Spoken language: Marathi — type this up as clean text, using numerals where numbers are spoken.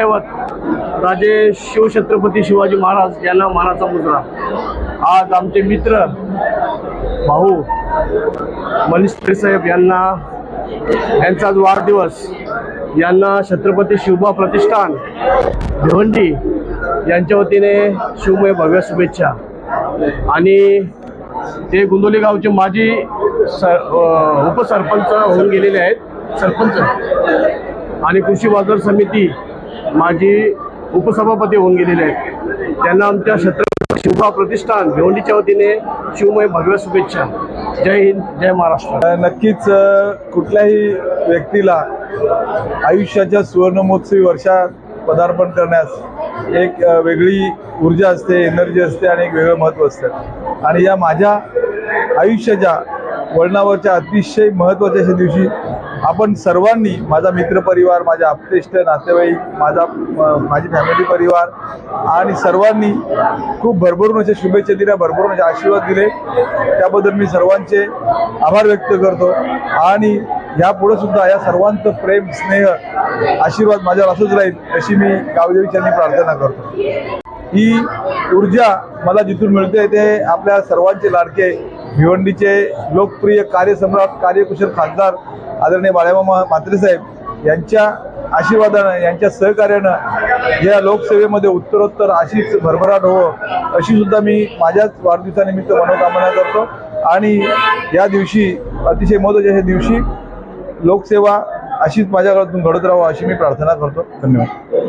राजे शिवछत्रपती शिवाजी महाराज यांना मानाचा मुजरा। आज आमचे मित्र भाऊ मनीष साहेब यांचा आज वाढदिवस। यांना छत्रपती शिवबा प्रतिष्ठान भिवंडी यांच्या वतीने शिवमय भव्य शुभेच्छा। आणि ते गुंदोली गावचे माजी उपसरपंच होऊन गेलेले आहेत, सरपंच आणि कृषी बाजार समिती माजी उपसभापती होऊन गेलेले आहेत। त्यांना आमच्या छत्रपती शिवबा प्रतिष्ठान भिवंडीच्या वतीने शिवमय भव्य शुभेच्छा। जय हिंद, जय महाराष्ट्र। नक्कीच कुठल्याही व्यक्तीला आयुष्याच्या सुवर्णमहोत्सवी वर्षात पदार्पण करण्यास एक वेगळी ऊर्जा असते, एनर्जी असते आणि एक वेगळं महत्त्व असतं। आणि या माझ्या आयुष्याच्या वळणावरच्या अतिशय महत्त्वाच्या अशा दिवशी आपण सर्वांनी, माझा मित्रपरिवार, माझ्या आप्तेष्ट नातेवाईक, माझी फॅमिली परिवार आणि सर्वांनी खूप भरभरून अशा शुभेच्छा दिल्या, भरभरून असे आशीर्वाद दिले। त्याबद्दल मी सर्वांचे आभार व्यक्त करतो। आणि यापुढे सुद्धा या सर्वांचं प्रेम, स्नेह, आशीर्वाद माझ्यावर असंच राहील अशी मी गावदेवीच्यांनी प्रार्थना करतो। ही ऊर्जा मला जिथून मिळते ते आपल्या सर्वांचे लाडके भिवंडीचे लोकप्रिय कार्यसम्राट, कार्यकुशल खासदार आदरणीय बाळामामा म्हात्रे साहेब यांच्या आशीर्वादानं, यांच्या सहकार्यानं या लोकसेवेमध्ये उत्तरोत्तर अशीच भरभराट होवं अशी सुद्धा मी माझ्याच वाढदिवसानिमित्त मनोकामना करतो। आणि या दिवशी, अतिशय महत्त्वाच्या या दिवशी, लोकसेवा अशीच माझ्याकडून घडत राहावं अशी मी प्रार्थना करतो। धन्यवाद।